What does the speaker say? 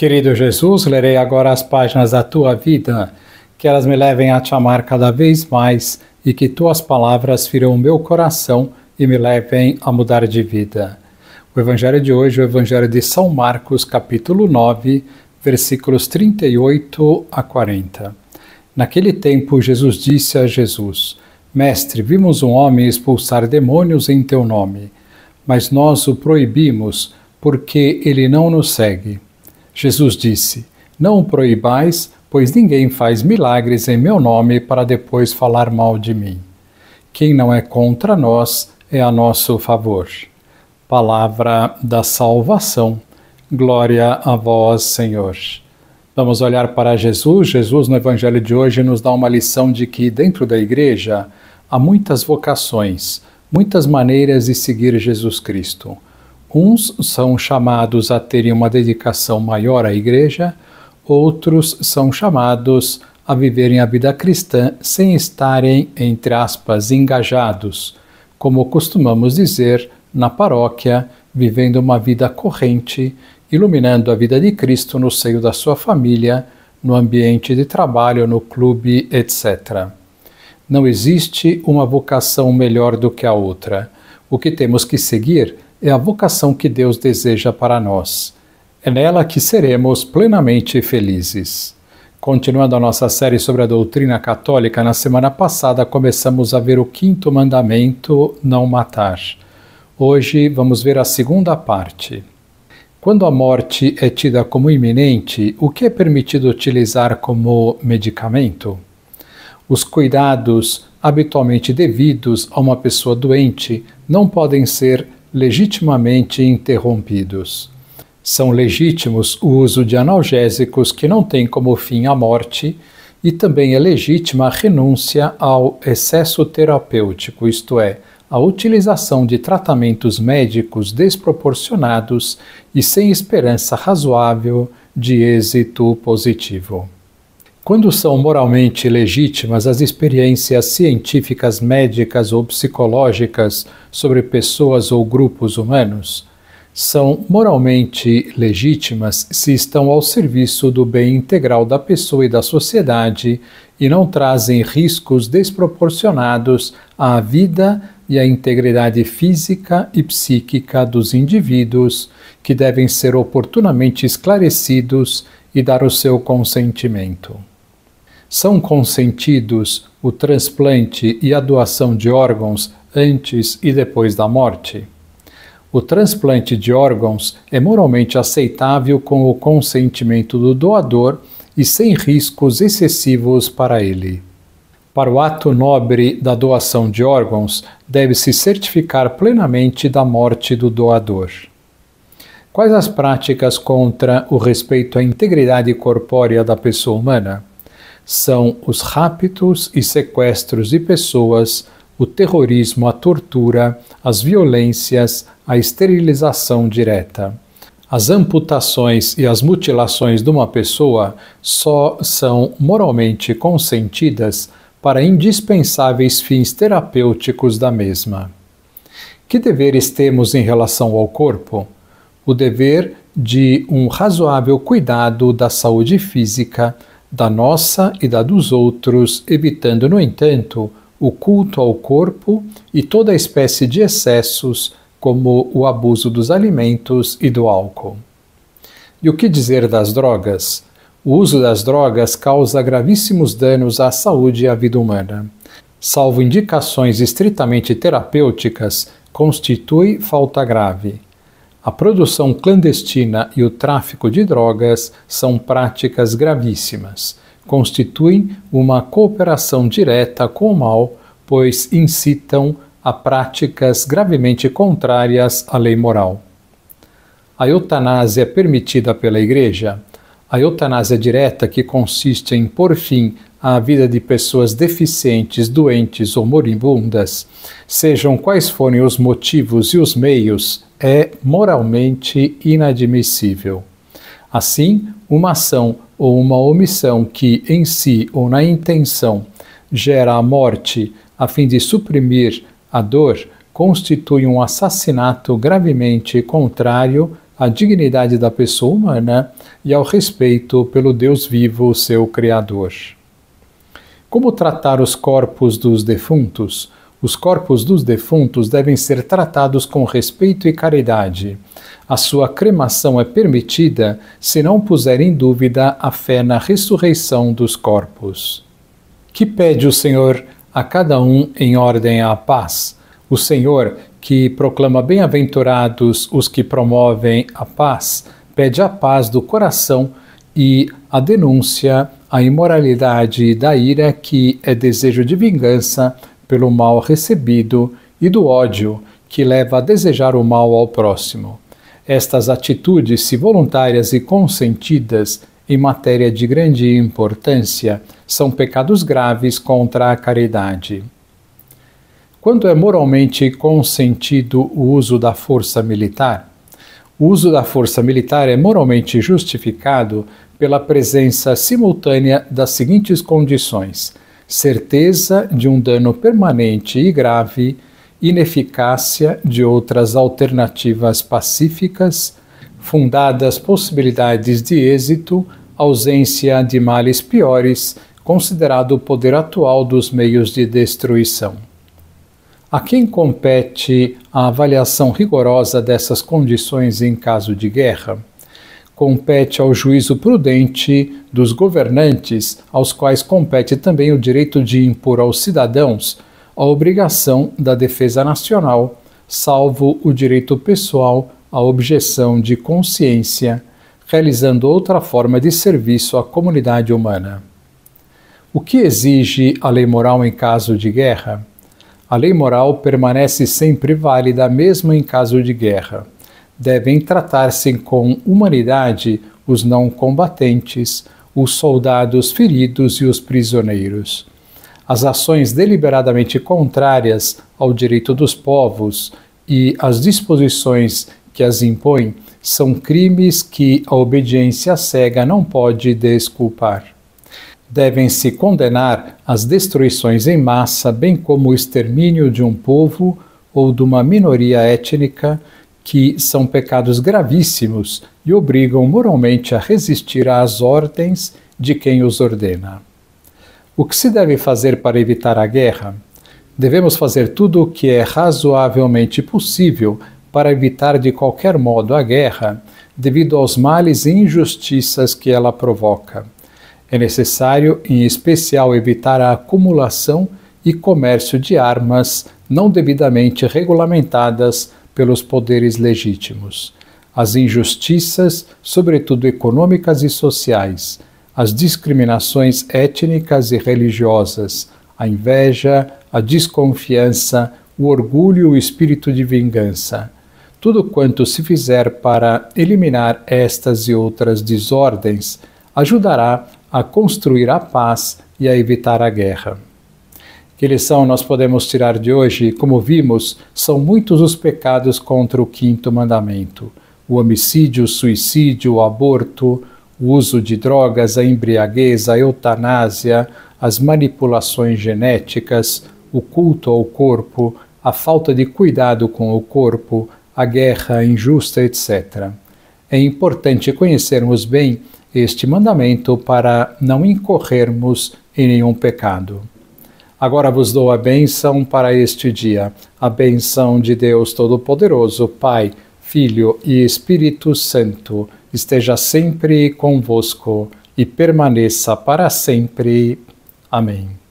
Querido Jesus, lerei agora as páginas da Tua vida, que elas me levem a te amar cada vez mais e que Tuas palavras firam o meu coração e me levem a mudar de vida. O Evangelho de hoje é o Evangelho de São Marcos, capítulo 9, versículos 38 a 40. Naquele tempo, Jesus disse a Jesus: Mestre, vimos um homem expulsar demônios em teu nome, mas nós o proibimos, porque ele não nos segue. Jesus disse: Não o proibais, pois ninguém faz milagres em meu nome para depois falar mal de mim. Quem não é contra nós é a nosso favor. Palavra da salvação. Glória a vós, Senhor. Vamos olhar para Jesus. Jesus, no Evangelho de hoje, nos dá uma lição de que dentro da igreja há muitas vocações, muitas maneiras de seguir Jesus Cristo. Uns são chamados a terem uma dedicação maior à igreja, outros são chamados a viverem a vida cristã sem estarem, entre aspas, engajados, como costumamos dizer na paróquia, vivendo uma vida corrente, iluminando a vida de Cristo no seio da sua família, no ambiente de trabalho, no clube, etc. Não existe uma vocação melhor do que a outra. O que temos que seguir é a vocação que Deus deseja para nós. É nela que seremos plenamente felizes. Continuando a nossa série sobre a doutrina católica, na semana passada começamos a ver o 5º mandamento, não matar. Hoje vamos ver a segunda parte. Quando a morte é tida como iminente, o que é permitido utilizar como medicamento? Os cuidados habitualmente devidos a uma pessoa doente não podem ser legitimamente interrompidos. São legítimos o uso de analgésicos que não têm como fim a morte, e também é legítima a renúncia ao excesso terapêutico, isto é, a utilização de tratamentos médicos desproporcionados e sem esperança razoável de êxito positivo. Quando são moralmente legítimas as experiências científicas, médicas ou psicológicas sobre pessoas ou grupos humanos, são moralmente legítimas se estão ao serviço do bem integral da pessoa e da sociedade e não trazem riscos desproporcionados à vida e à integridade física e psíquica dos indivíduos, que devem ser oportunamente esclarecidos e dar o seu consentimento. São consentidos o transplante e a doação de órgãos antes e depois da morte? O transplante de órgãos é moralmente aceitável com o consentimento do doador e sem riscos excessivos para ele. Para o ato nobre da doação de órgãos, deve-se certificar plenamente da morte do doador. Quais as práticas contra o respeito à integridade corpórea da pessoa humana? São os raptos e sequestros de pessoas, o terrorismo, a tortura, as violências, a esterilização direta. As amputações e as mutilações de uma pessoa só são moralmente consentidas para indispensáveis fins terapêuticos da mesma. Que deveres temos em relação ao corpo? O dever de um razoável cuidado da saúde física, da nossa e da dos outros, evitando, no entanto, o culto ao corpo e toda espécie de excessos, como o abuso dos alimentos e do álcool. E o que dizer das drogas? O uso das drogas causa gravíssimos danos à saúde e à vida humana. Salvo indicações estritamente terapêuticas, constitui falta grave. A produção clandestina e o tráfico de drogas são práticas gravíssimas. Constituem uma cooperação direta com o mal, pois incitam a práticas gravemente contrárias à lei moral. A eutanásia permitida pela Igreja? A eutanásia direta, que consiste em pôr fim à vida de pessoas deficientes, doentes ou moribundas, sejam quais forem os motivos e os meios, é moralmente inadmissível. Assim, uma ação ou uma omissão que, em si ou na intenção, gera a morte a fim de suprimir a dor, constitui um assassinato gravemente contrário à dignidade da pessoa humana e ao respeito pelo Deus vivo, seu Criador. Como tratar os corpos dos defuntos? Os corpos dos defuntos devem ser tratados com respeito e caridade. A sua cremação é permitida se não puser em dúvida a fé na ressurreição dos corpos. Que pede o Senhor a cada um em ordem à paz? O Senhor, que proclama bem-aventurados os que promovem a paz, pede a paz do coração e a denúncia à imoralidade da ira, que é desejo de vingança pelo mal recebido, e do ódio, que leva a desejar o mal ao próximo. Estas atitudes, se voluntárias e consentidas em matéria de grande importância, são pecados graves contra a caridade. Quando é moralmente consentido o uso da força militar? O uso da força militar é moralmente justificado pela presença simultânea das seguintes condições: certeza de um dano permanente e grave, ineficácia de outras alternativas pacíficas, fundadas possibilidades de êxito, ausência de males piores, considerado o poder atual dos meios de destruição. A quem compete a avaliação rigorosa dessas condições em caso de guerra? Compete ao juízo prudente dos governantes, aos quais compete também o direito de impor aos cidadãos a obrigação da defesa nacional, salvo o direito pessoal à objeção de consciência, realizando outra forma de serviço à comunidade humana. O que exige a lei moral em caso de guerra? A lei moral permanece sempre válida mesmo em caso de guerra. Devem tratar-se com humanidade os não combatentes, os soldados feridos e os prisioneiros. As ações deliberadamente contrárias ao direito dos povos e às disposições que as impõem são crimes que a obediência cega não pode desculpar. Devem-se condenar as destruições em massa, bem como o extermínio de um povo ou de uma minoria étnica, que são pecados gravíssimos e obrigam moralmente a resistir às ordens de quem os ordena. O que se deve fazer para evitar a guerra? Devemos fazer tudo o que é razoavelmente possível para evitar de qualquer modo a guerra, devido aos males e injustiças que ela provoca. É necessário, em especial, evitar a acumulação e comércio de armas não devidamente regulamentadas pelos poderes legítimos, as injustiças, sobretudo econômicas e sociais, as discriminações étnicas e religiosas, a inveja, a desconfiança, o orgulho e o espírito de vingança. Tudo quanto se fizer para eliminar estas e outras desordens ajudará a construir a paz e a evitar a guerra. Que lição nós podemos tirar de hoje? Como vimos, são muitos os pecados contra o quinto mandamento: o homicídio, o suicídio, o aborto, o uso de drogas, a embriaguez, a eutanásia, as manipulações genéticas, o culto ao corpo, a falta de cuidado com o corpo, a guerra injusta, etc. É importante conhecermos bem este mandamento para não incorrermos em nenhum pecado. Agora vos dou a bênção para este dia, a bênção de Deus Todo-Poderoso, Pai, Filho e Espírito Santo, esteja sempre convosco e permaneça para sempre. Amém.